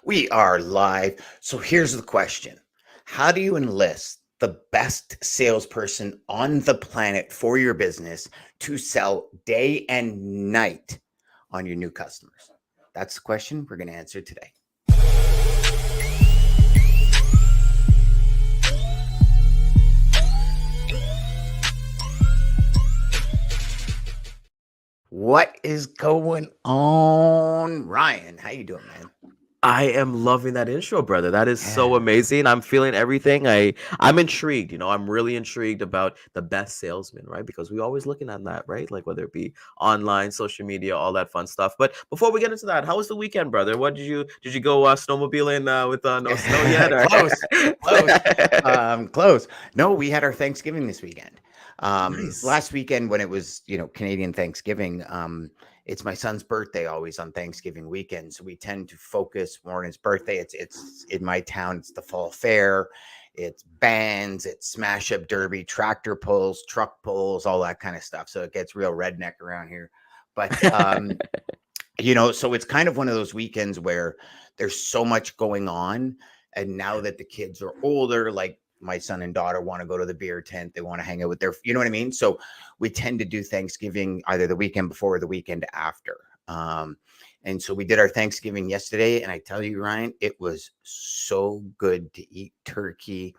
We are live. So here's the question. How do you enlist the best salesperson on the planet for your business to sell day and night on your new customers? That's the question we're going to answer today. What is going on, Ryan? How you doing, man? I am loving that intro, brother. That is so Yeah. amazing. I'm feeling everything. I'm intrigued. I'm really intrigued about the best salesman, right? Because we always looking at that, right? Like whether it be online, social media, all that fun stuff. But before we get into that, how was the weekend, brother? What did you go snowmobiling with no snow yet? Or? Close, close, close. No, we had our Thanksgiving this weekend. Nice. Last weekend when it was, Canadian Thanksgiving, it's my son's birthday always on Thanksgiving weekend. So we tend to focus more on his birthday. It's in my town. It's the fall fair. It's bands. It's smash up derby, tractor pulls, truck pulls, all that kind of stuff. So it gets real redneck around here. But so it's kind of one of those weekends where there's so much going on. And now that the kids are older, like my son and daughter want to go to the beer tent, they want to hang out with you know what I mean? So we tend to do Thanksgiving either the weekend before or the weekend after. And so we did our Thanksgiving yesterday. And I tell you, Ryan, it was so good to eat turkey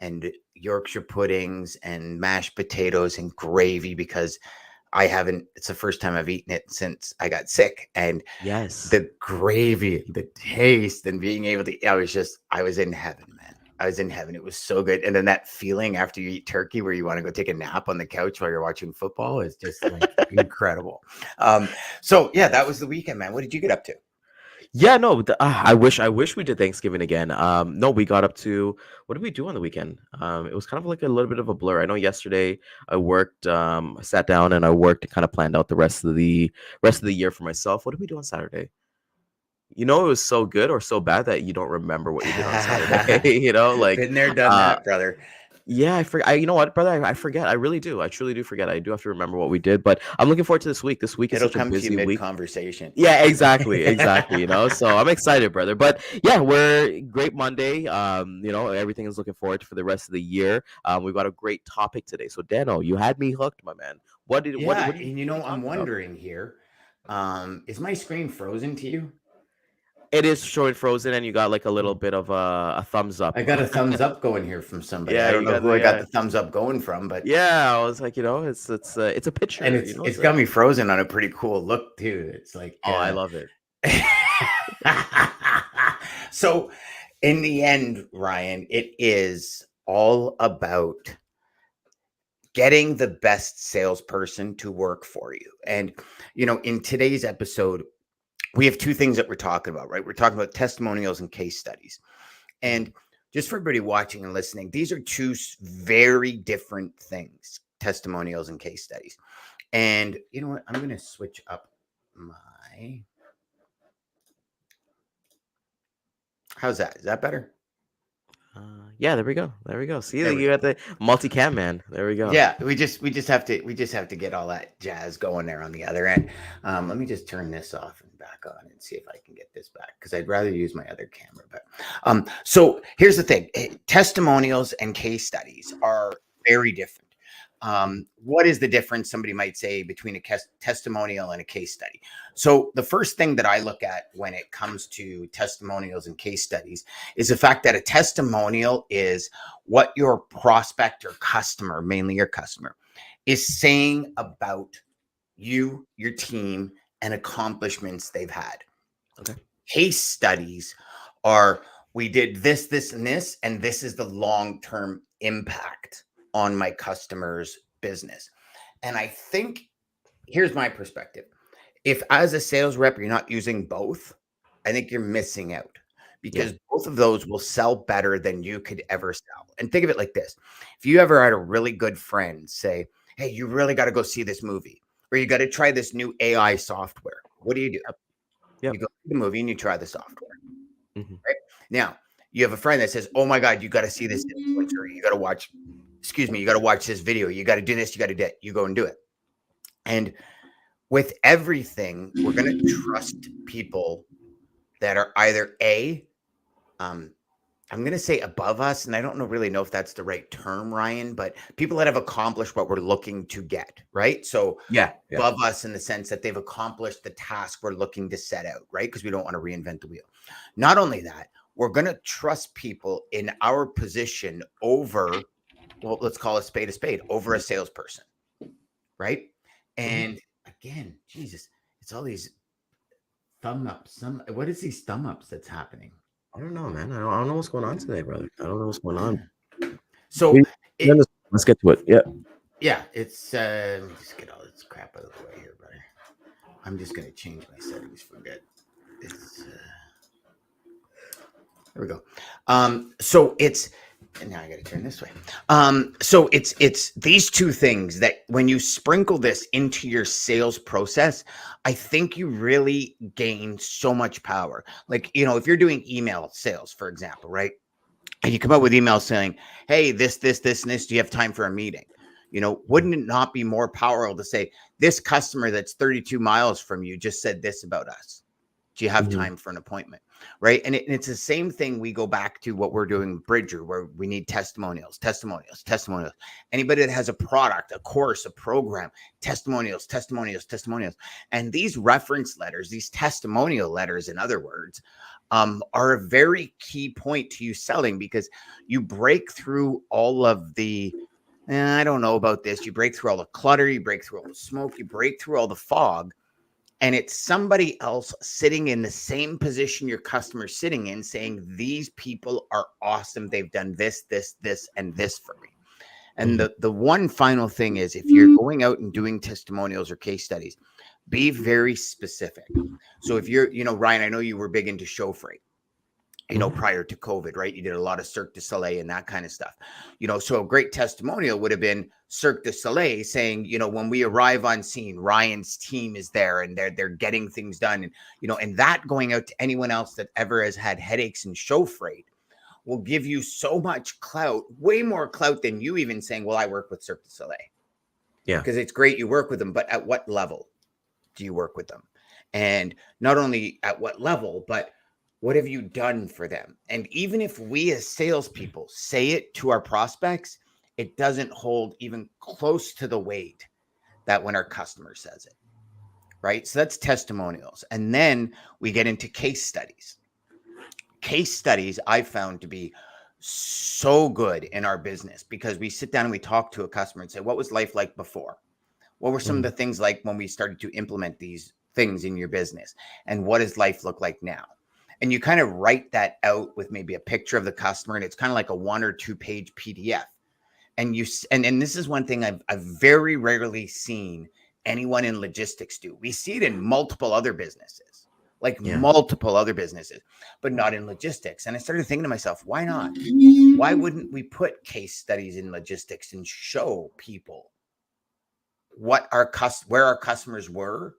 and Yorkshire puddings and mashed potatoes and gravy because it's the first time I've eaten it since I got sick. And Yes. the gravy, the taste, and being able to, I was in heaven, man. I was in heaven. It was so good. And then that feeling after you eat turkey where you want to go take a nap on the couch while you're watching football is just like incredible. So yeah, that was the weekend, man. What did you get up to? Yeah, no, I wish we did Thanksgiving again. No, we got up to what did we do on the weekend? It was kind of like a little bit of a blur. I know yesterday I worked, I sat down and I worked and kind of planned out the rest of the year for myself. What did we do on Saturday? It was so good or so bad that you don't remember what you did on Saturday. Like, Been there, done uh, that, brother. yeah, I forget. You know what, brother? I forget. I really do. I truly do forget. I do have to remember what we did, but I'm looking forward to this week. This week is It'll such a come to you busy mid week. conversation. Yeah, exactly, exactly. So I'm excited, brother. But yeah, we're great Monday. Everything is looking forward to for the rest of the year. We've got a great topic today. So Dano, you had me hooked, my man. Yeah, Do you and what are you I'm talking about? wondering here, is my screen frozen to you? It is showing frozen, and you got like a little bit of a thumbs up. I got a thumbs up going here from somebody. I Yeah, don't you know got who the I got the thumbs up going from, but yeah. I was like, it's a and picture. it's got me frozen on a pretty cool look too. It's like Oh, I love it. so in the end, Ryan, it is all about getting the best salesperson to work for you. And in today's episode, we have two things that we're talking about, right? We're talking about testimonials and case studies. And just for everybody watching and listening, these are two very different things, testimonials and case studies. And you know what? I'm going to switch up my. How's that? Is that better? Yeah, there we go. There we go. See, There we you go. got the multicam man. There we go. Yeah, we just have to get all that jazz going there on the other end. Let me just turn this off and back on and see if I can get this back because I'd rather use my other camera. But so here's the thing: testimonials and case studies are very different. What is the difference? Somebody might say between a testimonial and a case study. So the first thing that I look at when it comes to testimonials and case studies is the fact that a testimonial is what your prospect or customer, mainly your customer, is saying about you, your team, and accomplishments they've had. Okay. Case studies are we did this, this, and this is the long-term impact on my customer's business. And I think here's my perspective. If as a sales rep, you're not using both, I think you're missing out Yeah. because both of those will sell better than you could ever sell. And think of it like this. If you ever had a really good friend say, hey, you really got to go see this movie or you got to try this new AI software, what do? Yep. You Yep. go see the movie and you try the software, Hmm. right? Now, you have a friend that says, oh my God, you got to see this influencer. You got to watch, you got to watch this video. You got to do this. You got to do that. You go and do it. And with everything, we're going to trust people that are either um, I'm going to say above us, and I don't really know if that's the right term, Ryan, but people that have accomplished what we're looking to get, right? So Yeah, yeah. above us in the sense that they've accomplished the task we're looking to set out, right? Because we don't want to reinvent the wheel. Not only that, we're going to trust people in our position over, well, let's call a spade, over a salesperson, right? And again, Jesus, it's all these thumb ups. What is these thumb ups that's happening? I don't know, man. I don't know what's going on today, brother. I don't know what's going on. So Let's get to it. Yeah. yeah, it's let me just get all this crap out of the way here, brother. I'm just gonna change my settings for good. It's there we go. So it's and now I gotta turn this way. So it's these two things that when you sprinkle this into your sales process, I think you really gain so much power. Like, if you're doing email sales, for example, right? And you come up with emails saying, hey, this, and this, do you have time for a meeting? Wouldn't it not be more powerful to say, this customer that's 32 miles from you just said this about us? Do you have time for an appointment? Right. And it's the same thing. We go back to what we're doing with Bridger, where we need testimonials. Anybody that has a product, a course, a program, testimonials. And these reference letters, these testimonial letters, in other words, are a very key point to you selling, because you break through all of the, I don't know about this. You break through all the clutter, you break through all the smoke, you break through all the fog. And it's somebody else sitting in the same position your customer's sitting in saying, these people are awesome. They've done this, and this for me. And the one final thing is, if you're going out and doing testimonials or case studies, be very specific. So if you're, Ryan, I know you were big into show freight, prior to COVID, right? You did a lot of Cirque du Soleil and that kind of stuff. So a great testimonial would have been Cirque du Soleil saying, when we arrive on scene, Ryan's team is there and they're getting things done. And, and that going out to anyone else that ever has had headaches in show freight will give you so much clout, way more clout than you even saying, well, I work with Cirque du Soleil. Yeah. Because it's great you work with them, but at what level do you work with them? And not only at what level, but what have you done for them? And even if we as salespeople say it to our prospects, it doesn't hold even close to the weight that when our customer says it, right? So that's testimonials. And then we get into case studies. Case studies I found to be so good in our business, because we sit down and we talk to a customer and say, what was life like before? What were some of the things like when we started to implement these things in your business? And what does life look like now? And you kind of write that out with maybe a picture of the customer, and it's kind of like a 1 or 2 page PDF. And and this is one thing I've very rarely seen anyone in logistics do. We see it in multiple other businesses, multiple other businesses, but not in logistics. And I started thinking to myself, why not? Why wouldn't we put case studies in logistics and show people what where our customers were,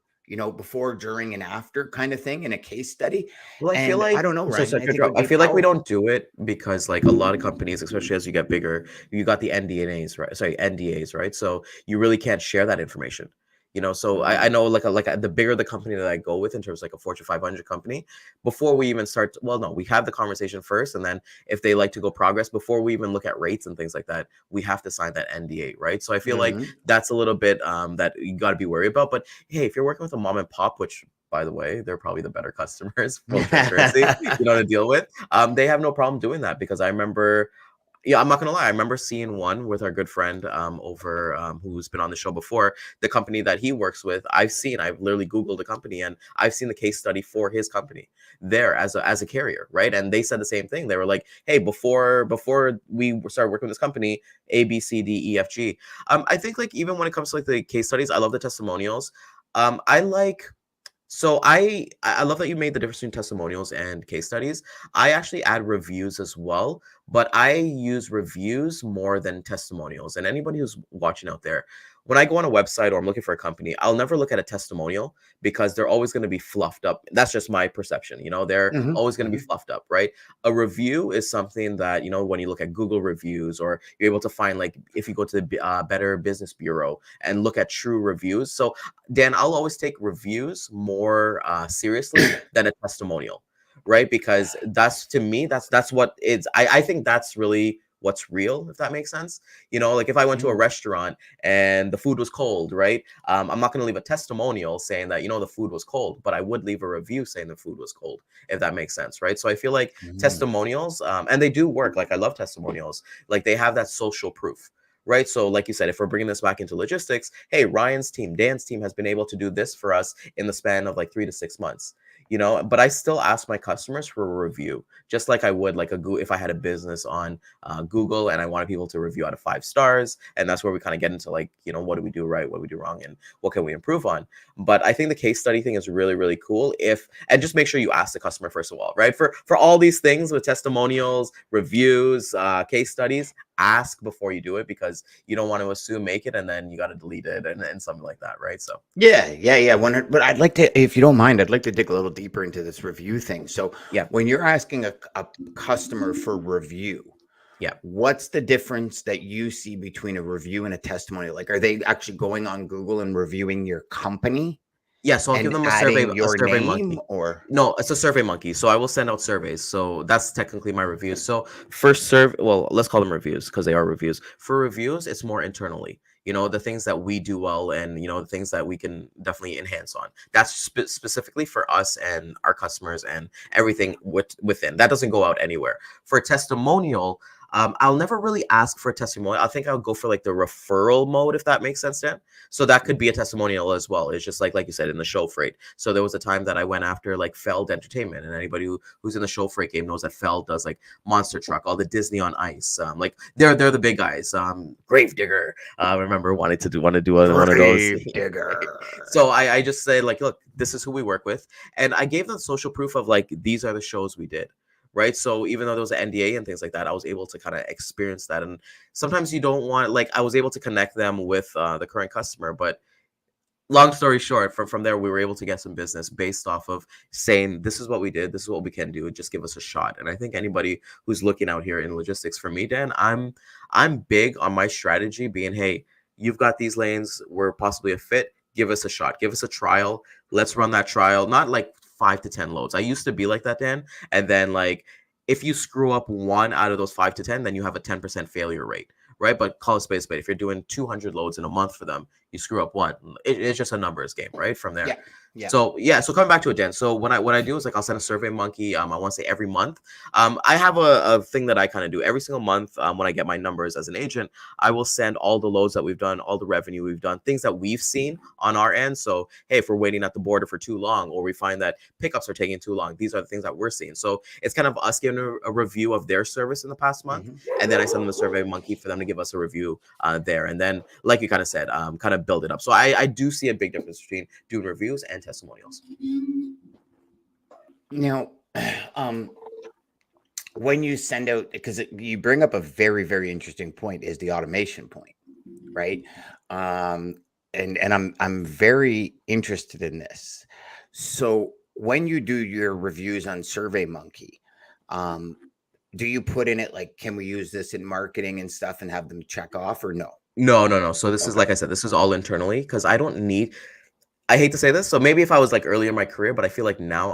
before, during, and after kind of thing in a case study? Well, I feel like, I don't know, Ryan. I feel like we don't do it because, like, a lot of companies, especially as you get bigger, you got the NDAs, right? Sorry, NDAs, right? So you really can't share that information. So I know, the bigger the company that I go with in terms of like a Fortune 500 company, before we even start, well, no, we have the conversation first, and then if they like to go progress, before we even look at rates and things like that, we have to sign that NDA, right? So I feel like that's a little bit that you got to be worried about. But hey, if you're working with a mom and pop, which, by the way, they're probably the better customers, full transparency, to deal with. They have no problem doing that, because I remember. Yeah, I'm not gonna lie. I remember seeing one with our good friend over who's been on the show before. The company that he works with, I've literally Googled the company, and I've seen the case study for his company there as a carrier, right? And they said the same thing. They were like, "Hey, before we started working with this company, A, B, C, D, E, F, G." I think, like, even when it comes to like the case studies, I love the testimonials. So I love that you made the difference between testimonials and case studies. I actually add reviews as well, but I use reviews more than testimonials. And anybody who's watching out there, when I go on a website or I'm looking for a company, I'll never look at a testimonial, because they're always going to be fluffed up. That's just my perception. They're always going to be fluffed up, right? A review is something that, when you look at Google reviews, or you're able to find, like, if you go to the Better Business Bureau and look at true reviews. So, Dan, I'll always take reviews more seriously than a testimonial. right? Because that's, to me, that's what it's, I think that's really what's real, if that makes sense. Like if I went to a Mm. restaurant and the food was cold, right? I'm not going to leave a testimonial saying that, the food was cold, but I would leave a review saying the food was cold, if that makes sense, right? So I feel like Mm. testimonials, and they do work. Like I love testimonials. Like they have that social proof, right? So like you said, if we're bringing this back into logistics, hey, Ryan's team, Dan's team has been able to do this for us in the span of like 3 to 6 months. But I still ask my customers for a review, just like I would like if I had a business on Google and I wanted people to review out of 5 stars. And that's where we kind of get into like, what do we do right, what do we do wrong, and what can we improve on. But I think the case study thing is really, really cool. And just make sure you ask the customer first of all, right? For all these things with testimonials, reviews, case studies, ask before you do it, because you don't want to assume make it and then you got to delete it and something like that, right? So Yeah. But I'd like to, if you don't mind, I'd like to dig a little deeper into this review thing. So yeah, when you're asking a customer for review, yeah. what's the difference that you see between a review and a testimonial? Like, are they actually going on Google and reviewing your company Yeah, so I'll give and them adding a your survey name, monkey. or? No, it's a survey monkey. So I will send out surveys. So that's technically my reviews. So first survey, well, let's call them reviews because they are reviews. For reviews, it's more internally. The things that we do well, and the things that we can definitely enhance on. That's specifically for us and our customers and everything within. That doesn't go out anywhere. For a testimonial, I'll never really ask for a testimonial. I think I'll go for like the referral mode, if that makes sense, Dan. So that could be a testimonial as well. It's just like you said, in the show freight. So there was a time that I went after like Feld Entertainment, and anybody who's in the show freight game knows that Feld does like Monster Truck, all the Disney on Ice. Like they're the big guys. Gravedigger. I remember wanting to do one of those. Grave digger. So I just say like, look, this is who we work with, and I gave them social proof of like these are the shows we did. Right. So even though there was an NDA and things like that, I was able to kind of experience that. And sometimes you don't want, like, I was able to connect them with the current customer. But long story short, from there, we were able to get some business based off of saying, this is what we did, this is what we can do, just give us a shot. And I think anybody who's looking out here in logistics, for me, Dan, I'm big on my strategy being, hey, you've got these lanes, we're possibly a fit, give us a shot, give us a trial, let's run that trial, not like 5 to 10 loads. I used to be like that, Dan. And then like, if you screw up one out of those 5 to 10, then you have a 10% failure rate, right? But call it space. But if you're doing 200 loads in a month for them, you screw up one. It's just a numbers game, right? From there. Yeah. Yeah. So yeah, so coming back to it, Dan. So what I do is like I'll send a survey monkey. I want to say every month. I have a thing that I kind of do every single month. When I get my numbers as an agent, I will send all the loads that we've done, all the revenue we've done, things that we've seen on our end. So hey, if we're waiting at the border for too long, or we find that pickups are taking too long, these are the things that we're seeing. So it's kind of us giving a review of their service in the past month, and then I send them a survey monkey for them to give us a review there, and then like you kind of said, kind of build it up. So I do see a big difference between doing reviews and testimonials. Now, when you send out, because you bring up a very, very interesting point, is the automation point, right? And I'm very interested in this. So when you do your reviews on SurveyMonkey, do you put in it like, can we use this in marketing and stuff, and have them check off, or no? No. So this is, like I said, this is all internally, because I don't need. I hate to say this. So maybe if I was like earlier in my career, but I feel like now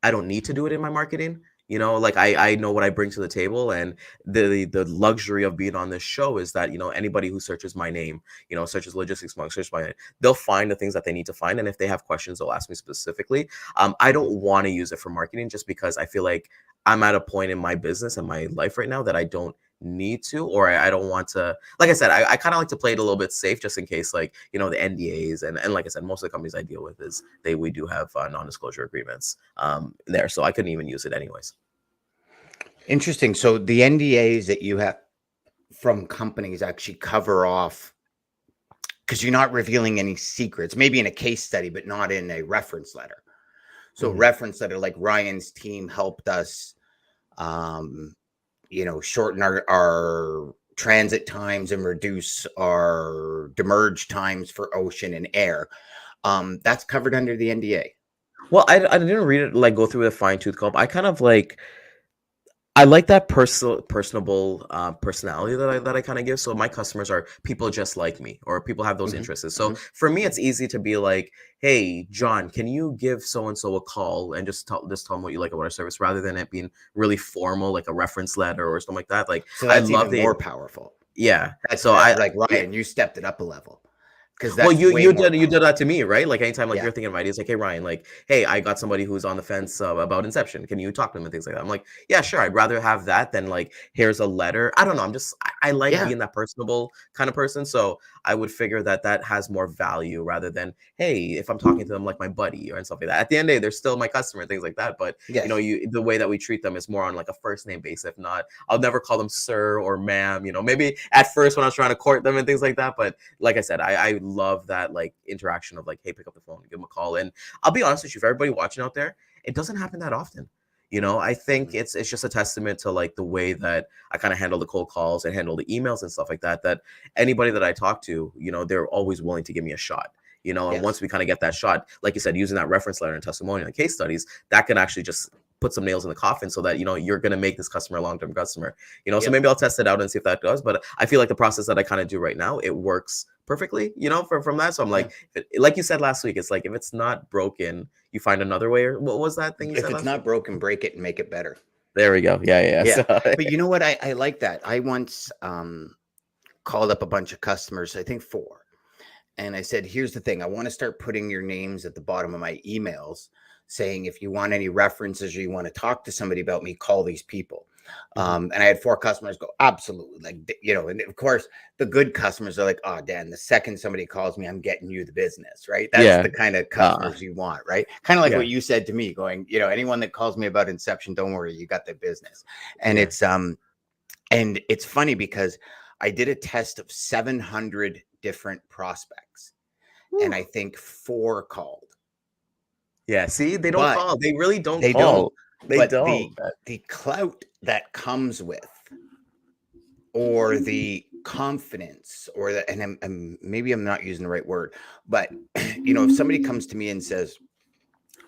I don't need to do it in my marketing. Like I know what I bring to the table, and the luxury of being on this show is that, anybody who searches my name, searches logistics monk, searches my name, they'll find the things that they need to find. And if they have questions, they'll ask me specifically. I don't want to use it for marketing, just because I feel like I'm at a point in my business and my life right now that I don't need to, or I don't want to. Like I said, I kind of like to play it a little bit safe, just in case, like, the NDAs, and like I said, most of the companies I deal with we do have non-disclosure agreements there, so I couldn't even use it anyways. Interesting. So the NDAs that you have from companies actually cover off, because you're not revealing any secrets, maybe in a case study, but not in a reference letter. So reference letter, like Ryan's team helped us, shorten our transit times and reduce our demerge times for ocean and air. That's covered under the NDA. Well, I didn't read it, like, go through with a fine-tooth comb. I kind of like, I like that personable personality that I kind of give. So my customers are people just like me, or people have those Hmm. interests. So Hmm. for me, it's easy to be like, "Hey, John, can you give so and so a call and just tell them what you like about our service," rather than it being really formal, like a reference letter or something like that. Like So I that's love even more the powerful. yeah. That's So I like yeah. Ryan, you stepped it up a level because Well, that's you way you more did you did powerful. that to me, right? Like anytime like Yeah. you're thinking of ideas, like, hey Ryan, like, hey, I got somebody who's on the fence about Inception. Can you talk to them and things like that? I'm like, yeah, sure. I'd rather have that than like here's a letter. I don't know. I like Yeah. being that personable kind of person. So I would figure that that has more value rather than hey, if I'm talking to them like my buddy or and stuff like that. At the end of the day, they're still my customer and things like that. But Yes. the way that we treat them is more on like a first name basis. If not, I'll never call them sir or ma'am. Maybe at first when I was trying to court them and things like that, but like I said, I love that like interaction of like, hey, pick up the phone, give them a call. And I'll be honest with you, for everybody watching out there, it doesn't happen that often. I think Mhm. it's just a testament to like the way that I kind of handle the cold calls and handle the emails and stuff like that. That anybody that I talk to, they're always willing to give me a shot. And once Yes. we kind of get that shot, like you said, using that reference letter and testimonial and case studies, that can actually just put some nails in the coffin so that you're going to make this customer a long-term customer. So Yep. maybe I'll test it out and see if that does. But I feel like the process that I kind of do right now, it works perfectly, from that. So I'm Yeah. like, like you said last week, it's like if it's not broken, you find another way. Or what was that thing you If said it's last not week? broken, break it and make it better. There we go. Yeah, yeah. Yeah. So But you know what? I like that. I once called up a bunch of customers, I think four. And I said, here's the thing. I want to start putting your names at the bottom of my emails saying, if you want any references or you want to talk to somebody about me, call these people. Mhm. And I had four customers go, absolutely. Like, and of course, the good customers are like, oh, Dan, the second somebody calls me, I'm getting you the business, right? That's Yeah. the kind of Uh, customers you want, right? Kind of like yeah. what you said to me going, anyone that calls me about Inception, don't worry, you got the business. And Yeah. it's funny because I did a test of 700 different prospects and Whew. I think four called, Yeah. See, they don't but call. They really don't they don't. call. They But don't. the clout that comes with, or the confidence, or the and maybe I'm not using the right word, but if somebody comes to me and says,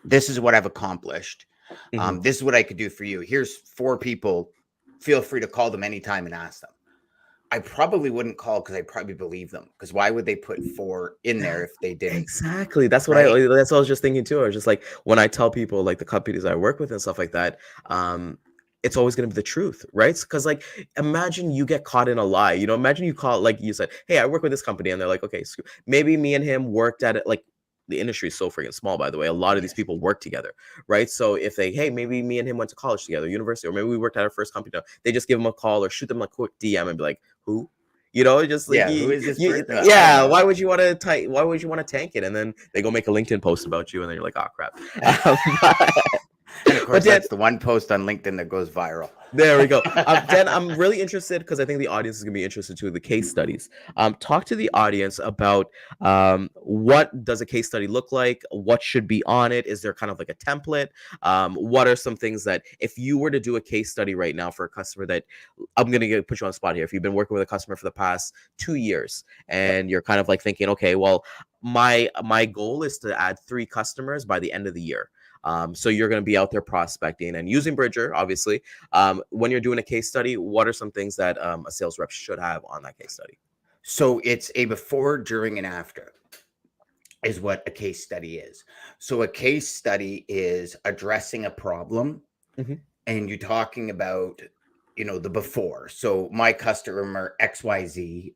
"This is what I've accomplished. Mhm. This is what I could do for you. Here's four people. Feel free to call them anytime and ask them." I probably wouldn't call because I probably believe them. Because why would they put four in there if they didn't? Exactly. Right? That's what I was just thinking too. I was just like when I tell people like the companies I work with and stuff like that, it's always gonna be the truth, right? Because like imagine you get caught in a lie. Imagine you call like you said, hey, I work with this company, and they're like, okay, maybe me and him worked at it like the industry is so freaking small, by the way. A lot of these Yes. people work together, right? So if they, hey, maybe me and him went to college together, university, or maybe we worked at our first company, they just give them a call or shoot them a quick DM and be like, who? Just like Yeah. Who is this person? I don't yeah. know. Why would you want to tank it? And then they go make a LinkedIn post about you, and then you're like, oh crap. And of But course, Dan, that's the one post on LinkedIn that goes viral. there we go. Dan, I'm really interested because I think the audience is going to be interested too. The case studies. Talk to the audience about what does a case study look like? What should be on it? Is there kind of like a template? What are some things that if you were to do a case study right now for a customer that I'm going to put you on the spot here. If you've been working with a customer for the past 2 years Yep. and you're kind of like thinking, okay, well, my goal is to add 3 customers by the end of the year. So you're going to be out there prospecting and using Bridger, obviously. When you're doing a case study, what are some things that a sales rep should have on that case study? So it's a before, during, and after is what a case study is. So a case study is addressing a problem Mhm. and you're talking about, the before. So my customer XYZ,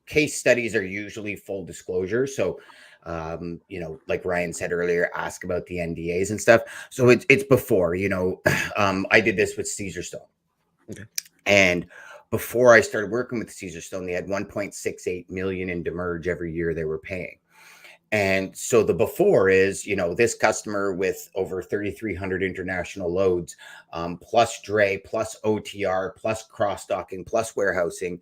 case studies are usually full disclosure. So, like Ryan said earlier, ask about the NDAs and stuff. So it's before, I did this with Caesar Stone. Okay. And before I started working with Caesar Stone, they had 1.68 million in demerge every year they were paying. And so the before is, this customer with over 3,300 international loads, plus Dre, plus OTR, plus cross docking, plus warehousing,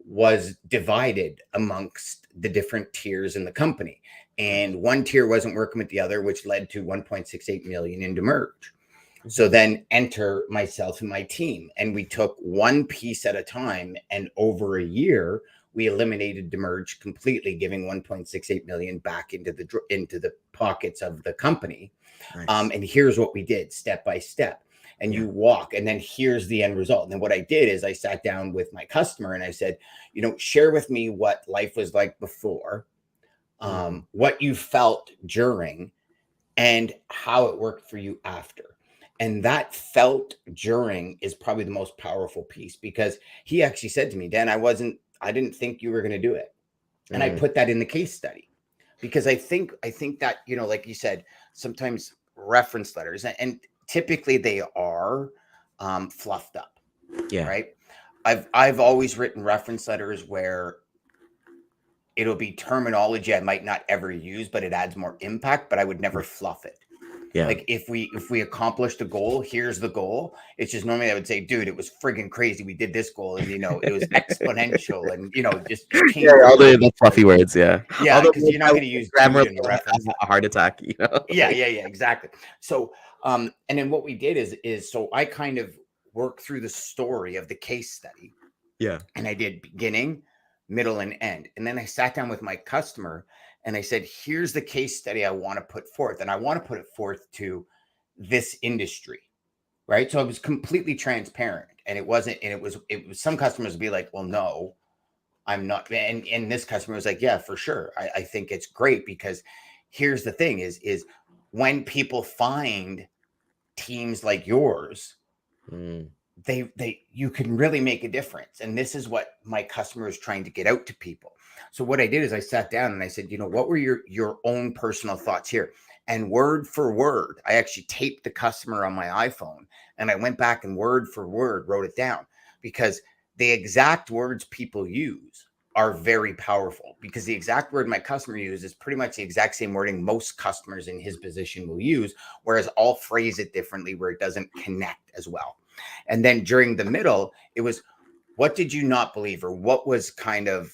was divided amongst the different tiers in the company. And one tier wasn't working with the other, which led to 1.68 million in demerge. So then enter myself and my team. And we took one piece at a time. And over a year, we eliminated demerge completely, giving 1.68 million back into the pockets of the company. Nice. And here's what we did step by step. and Yeah. you walk, and then here's the end result. And then what I did is I sat down with my customer and I said, share with me what life was like before, Mm. what you felt during, and how it worked for you after. And that felt during is probably the most powerful piece, because he actually said to me, Dan, I didn't think you were going to do it. And I Mm. put that in the case study, because I think that, like you said, sometimes reference letters, and typically they are fluffed up, Yeah. right? I've always written reference letters where it'll be terminology I might not ever use, but it adds more impact, but I would never fluff it. Yeah. Like if we accomplished a goal, here's the goal. It's just normally I would say, dude, it was friggin' crazy. We did this goal, and it was exponential, and just you Yeah, change the all word. the fluffy words, yeah. All Yeah, the because words you're that not going to use grammar dude in a will have reference. a heart attack, Yeah, exactly. So and then what we did is so I kind of worked through the story of the case study, Yeah. and I did beginning, middle, and end. And then I sat down with my customer and I said, here's the case study I want to put forth. And I want to put it forth to this industry. Right. So I was completely transparent. And it was some customers would be like, well, no, I'm not. And this customer was like, yeah, for sure. I think it's great, because here's the thing is when people find teams like yours, Mm. they you can really make a difference. And this is what my customer is trying to get out to people. So what I did is I sat down and I said, what were your own personal thoughts here? And word for word, I actually taped the customer on my iPhone, and I went back and word for word wrote it down, because the exact words people use are very powerful, because the exact word my customer uses is pretty much the exact same wording most customers in his position will use, whereas I'll phrase it differently where it doesn't connect as well. And then during the middle, it was, what did you not believe, or what was kind of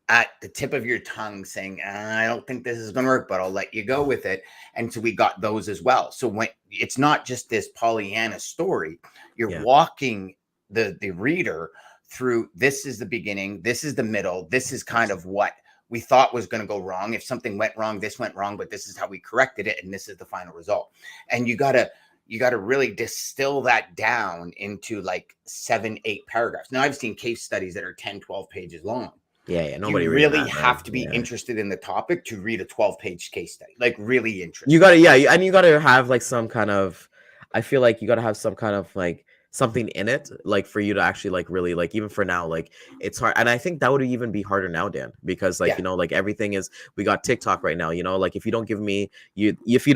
at the tip of your tongue saying, I don't think this is going to work, but I'll let you go with it. And so we got those as well. So when it's not just this Pollyanna story, you're Yeah. walking the reader through, this is the beginning, this is the middle, this is kind of what we thought was going to go wrong. If something went wrong, this went wrong, but this is how we corrected it, and this is the final result. And you got to really distill that down into like 7-8 paragraphs. Now I've seen case studies that are 10-12 pages long. Yeah. You Nobody reading really that, man. have to be Yeah. interested in the topic to read a 12-page case study, like really interested. You gotta, yeah, and you gotta have like some kind of, I feel like you gotta have some kind of like something in it, like for you to actually like really like, even for now, like it's hard. And I think that would even be harder now, Dan, because like, Yeah. like everything is, we got TikTok right now, like if you don't give me, if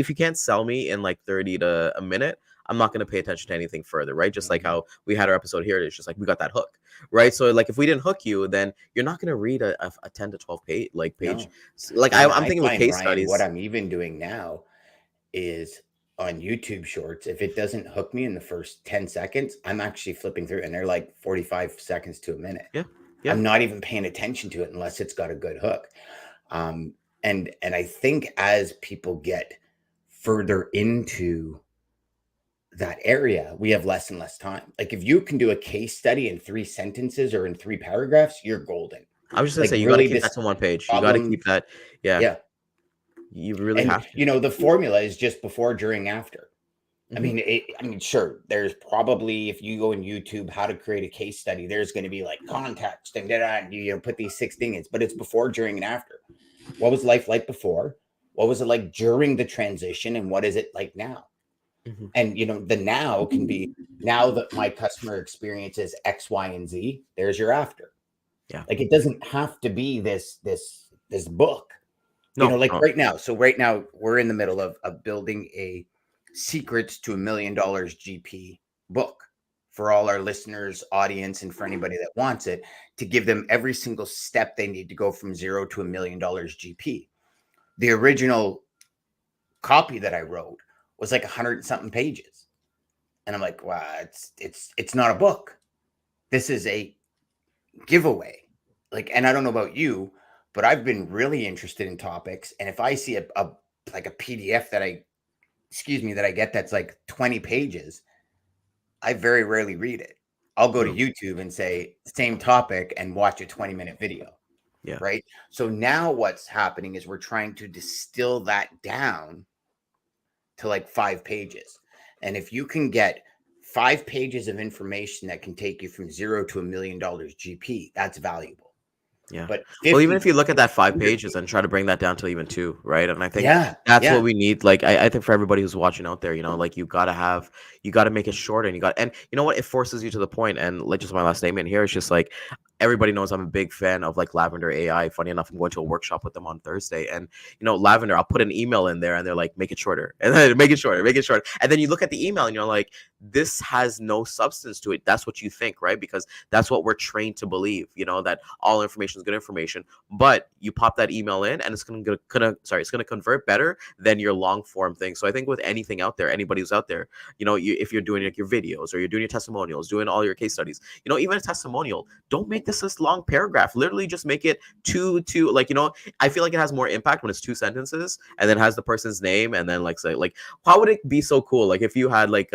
you can't sell me in like 30 to a minute, I'm not going to pay attention to anything further, right? Just like how we had our episode here, it's just like we got that hook, right? So like if we didn't hook you, then you're not going to read a 10 to 12 page page. No. Like And I'm I thinking with find, case Ryan, what studies. I'm even doing now is on YouTube shorts, if it doesn't hook me in the first 10 seconds, I'm actually flipping through, and they're like 45 seconds to a minute. Yeah. Yeah. I'm not even paying attention to it unless it's got a good hook. Um, and I think as people get further into that area, we have less and less time. Like if you can do a case study in 3 sentences or in 3 paragraphs, you're golden. I was just gonna Like say you got to really keep this that to one page. You got to problem. keep that. Yeah, Yeah. you really And have to. the formula is just before, during, after. Hmm. I mean, sure, there's probably, if you go in YouTube, how to create a case study, there's going to be like context and and put these 6 things, but it's before, during, and after. What was life like before? What was it like during the transition? And what is it like now? Hmm. And the now can be, now that my customer experiences X, Y, and Z, there's your after. Yeah. Like it doesn't have to be this book. No. Like No. right now. So right now we're in the middle of building a Secrets to $1 Million GP book for all our listeners, audience, and for anybody that wants it, to give them every single step they need to go from 0 to $1 million GP. The original copy that I wrote was like 100 and something pages. And I'm like, wow, it's not a book. This is a giveaway. Like, and I don't know about you, but I've been really interested in topics. And if I see a like a PDF that I get that's like 20 pages, I very rarely read it. I'll go to No. YouTube and say same topic and watch a 20-minute video. Yeah. Right. So now what's happening is we're trying to distill that down to like 5 pages. And if you can get 5 pages of information that can take you from zero to $1 million GP, that's valuable. Yeah. But Well, even 50, if you look at that 100 5 pages and pages. try to bring that down to even 2, right? And I think Yeah. that's what Yeah. we need. Like, I think for everybody who's watching out there, like you gotta make it short, and you know what? It forces you to the point. And like, just my last statement here is just like, everybody knows I'm a big fan of like Lavender AI. Funny enough, I'm going to a workshop with them on Thursday, and Lavender, I'll put an email in there, and they're like, make it shorter, and then make it shorter, make it shorter, and then you look at the email, and you're like, this has no substance to it. That's what you think, right? Because that's what we're trained to believe. That all information is good information. But you pop that email in, and it's gonna convert better than your long form thing. So I think with anything out there, anybody who's out there, if you're doing like your videos or you're doing your testimonials, doing all your case studies, even a testimonial, don't make this long paragraph. Literally, just make it two, like, I feel like it has more impact when it's 2 sentences and then has the person's name, and then like, say, like, how would it be so cool, like, if you had like,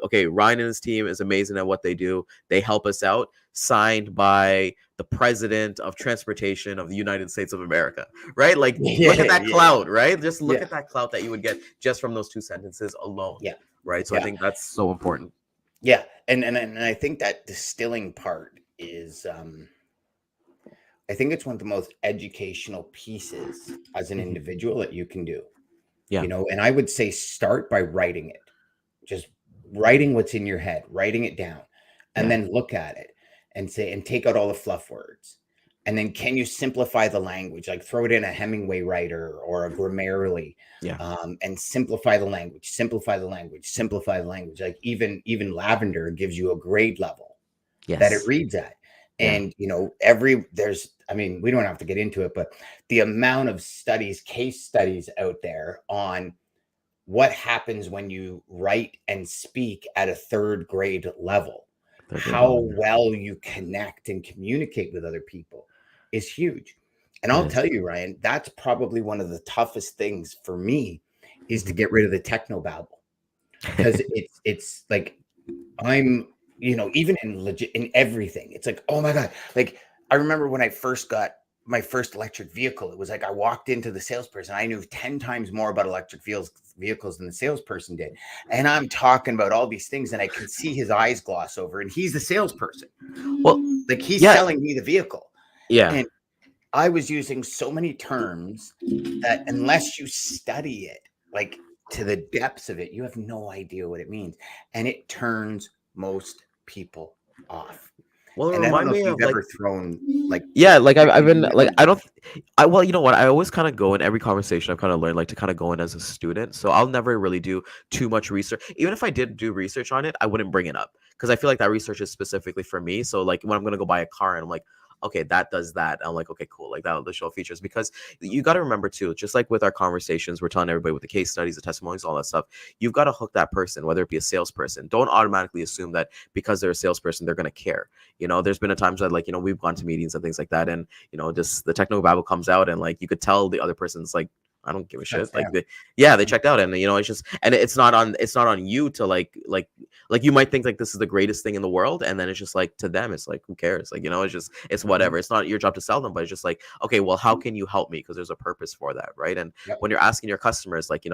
okay, Ryan and his team is amazing at what they do. They help us out. Signed by the president of transportation of the United States of America, right? Like, look at that clout, right? Just look at that clout that you would get just from those 2 sentences alone. Yeah. Right. So I think that's so important. Yeah. And I think that distilling part is, I think it's one of the most educational pieces as an individual that you can do. Yeah. And I would say start by writing it, just writing what's in your head, writing it down, and then look at it and take out all the fluff words. And then can you simplify the language, like throw it in a Hemingway writer or a Grammarly, and simplify the language, Like even Lavender gives you a grade level that it reads at. And, we don't have to get into it, but the amount of case studies out there on what happens when you write and speak at a 3rd grade level, how well you connect and communicate with other people is huge. And I'll tell you, Ryan, that's probably one of the toughest things for me is to get rid of the technobabble, because it's like, I'm, even in everything, it's like, oh my God. Like, I remember when I first got my first electric vehicle, it was like I walked into the salesperson. I knew 10 times more about electric vehicles than the salesperson did. And I'm talking about all these things, and I can see his eyes gloss over, and he's the salesperson. Well, like, he's selling me the vehicle. Yeah. And I was using so many terms that unless you study it, like, to the depths of it, you have no idea what it means. And it turns most people off. Well, it and I don't remind know if me you've of ever like, thrown like, like I've been like, well, you know what? I always kind of go in every conversation. I've kind of learned like to kind of go in as a student. So I'll never really do too much research. Even if I did do research on it, I wouldn't bring it up because I feel like that research is specifically for me. So like when I'm gonna go buy a car and I'm like, okay, that does that. I'm like, okay, cool. Like that'll show features, because you got to remember too, just like with our conversations, we're telling everybody with the case studies, the testimonies, all that stuff. You've got to hook that person, whether it be a salesperson. Don't automatically assume that because they're a salesperson, they're going to care. There's been a times that like, we've gone to meetings and things like that. And, just the techno babble comes out and like, you could tell the other person's like, I don't give a shit. Like, they checked out, and it's just, and it's not on you to like you might think like this is the greatest thing in the world, and then it's just like, to them it's like, who cares? Like, it's whatever. It's not your job to sell them, but it's just like, okay, well, how can you help me? Because there's a purpose for that, right? And when you're asking your customers, like,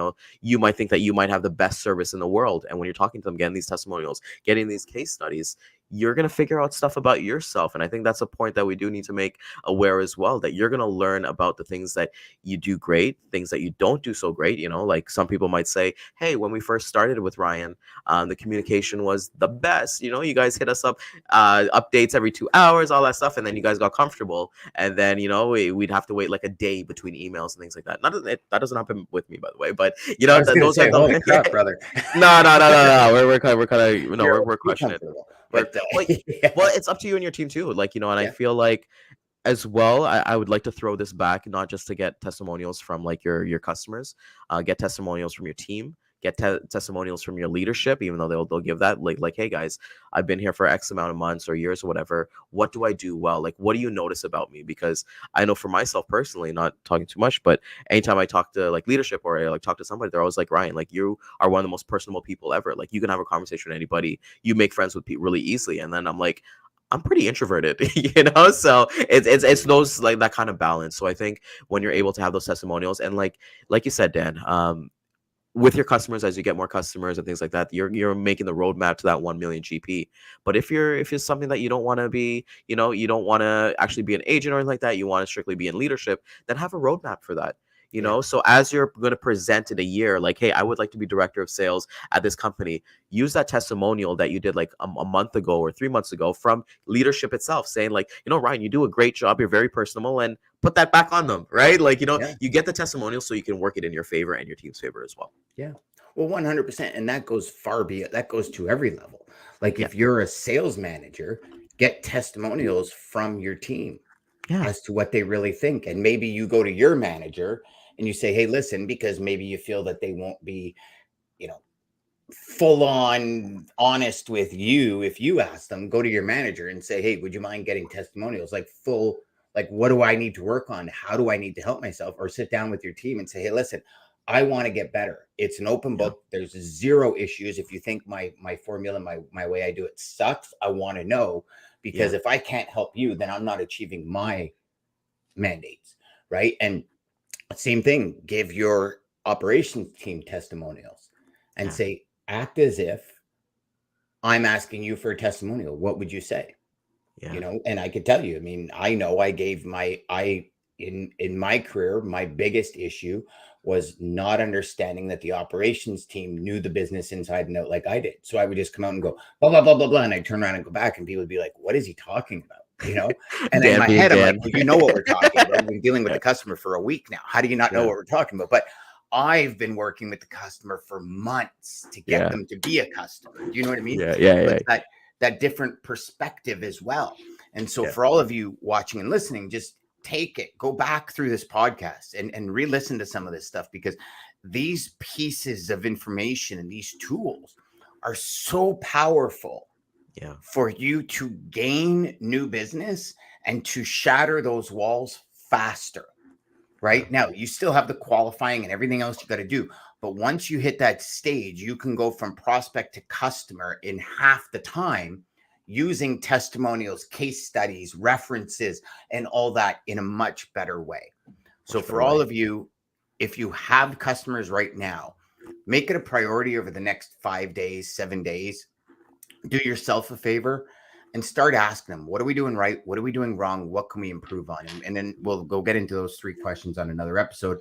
you might think that you might have the best service in the world, and when you're talking to them, getting these testimonials, getting these case studies, you're going to figure out stuff about yourself. And I think that's a point that we do need to make aware as well, that you're going to learn about the things that you do great, things that you don't do so great. Like some people might say, hey, when we first started with Ryan, the communication was the best. You guys hit us up, updates every 2 hours, all that stuff. And then you guys got comfortable. And then, we'd have to wait like a day between emails and things like that. Not that that doesn't happen with me, by the way, but those are holy crap, brother. No. We're kind of, we're crushing it. Well, it's up to you and your team too. Like, and I feel like as well, I would like to throw this back, not just to get testimonials from like your customers, get testimonials from your team, get testimonials from your leadership, even though they'll give that like, hey guys, I've been here for X amount of months or years or whatever. What do I do well? Like, what do you notice about me? Because I know for myself personally, not talking too much, but anytime I talk to like leadership or I like talk to somebody, they're always like, Ryan, like you are one of the most personable people ever. Like you can have a conversation with anybody. You make friends with people really easily. And then I'm like, I'm pretty introverted, so it's those like that kind of balance. So I think when you're able to have those testimonials, and like you said, Dan, with your customers, as you get more customers and things like that, you're making the roadmap to that 1 million GP. But if it's something that you don't want to be, you don't want to actually be an agent or anything like that, you want to strictly be in leadership, then have a roadmap for that. Yeah. So as you're going to present in a year, like, hey, I would like to be director of sales at this company, use that testimonial that you did like a month ago or 3 months ago from leadership itself, saying like, Ryan, you do a great job, you're very personable, and put that back on them, right? Like, Yeah. you get the testimonial so you can work it in your favor and your team's favor as well. Yeah. Well, 100%. And that goes that goes to every level. Like Yeah. if you're a sales manager, get testimonials from your team Yeah. as to what they really think. And maybe you go to your manager and you say, hey, listen, because maybe you feel that they won't be, full on honest with you. If you ask them, go to your manager and say, hey, would you mind getting testimonials? Like, what do I need to work on? How do I need to help myself? Or sit down with your team and say, hey, listen, I want to get better. It's an open book. There's zero issues. If you think my formula, my way I do it sucks, I want to know, because if I can't help you, then I'm not achieving my mandates. Right. And same thing, give your operations team testimonials and say, act as if I'm asking you for a testimonial. What would you say? Yeah. And I could tell you, I mean, I know I gave in my career, my biggest issue was not understanding that the operations team knew the business inside and out like I did. So I would just come out and go, blah, blah, blah, blah, blah. And I'd turn around and go back and people would be like, what is he talking about? And in my head, I'm like, well, you know what we're talking about. We've been dealing with the customer for a week now. How do you not know what we're talking about? But I've been working with the customer for months to get them to be a customer. Do you know what I mean? Yeah. That different perspective as well. And so for all of you watching and listening, just take it, go back through this podcast and re-listen to some of this stuff, because these pieces of information and these tools are so powerful for you to gain new business and to shatter those walls faster. Right now, you still have the qualifying and everything else you got to do. But once you hit that stage, you can go from prospect to customer in half the time using testimonials, case studies, references, and all that in a much better way. So for all of you, if you have customers right now, make it a priority over the next 5 days, 7 days. Do yourself a favor and start asking them, what are we doing right? What are we doing wrong? What can we improve on? And then we'll go get into those 3 questions on another episode.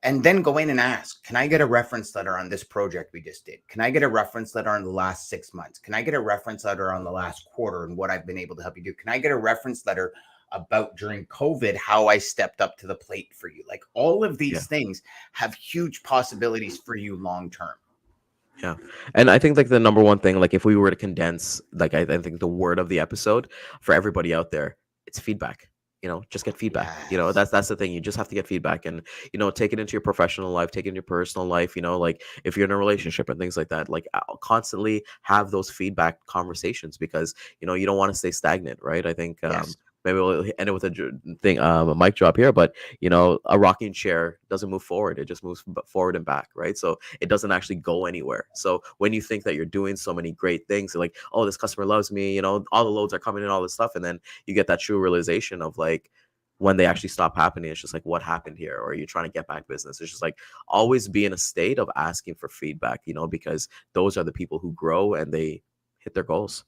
And then go in and ask, can I get a reference letter on this project we just did? Can I get a reference letter on the last 6 months? Can I get a reference letter on the last quarter and what I've been able to help you do? Can I get a reference letter about during COVID, how I stepped up to the plate for you? Like all of these things have huge possibilities for you long-term. Yeah. And I think like the number one thing, like if we were to condense, like I think the word of the episode for everybody out there, it's feedback. Just get feedback. That's the thing. You just have to get feedback and, take it into your professional life, take it into your personal life, like if you're in a relationship and things like that, like I'll constantly have those feedback conversations because, you don't want to stay stagnant. Right. I think, maybe we'll end it with a mic drop here, but a rocking chair doesn't move forward. It just moves forward and back. Right. So it doesn't actually go anywhere. So when you think that you're doing so many great things, like, oh, this customer loves me, all the loads are coming in, all this stuff. And then you get that true realization of like, when they actually stop happening, it's just like, what happened here? Or are you trying to get back business? It's just like always be in a state of asking for feedback, because those are the people who grow and they hit their goals.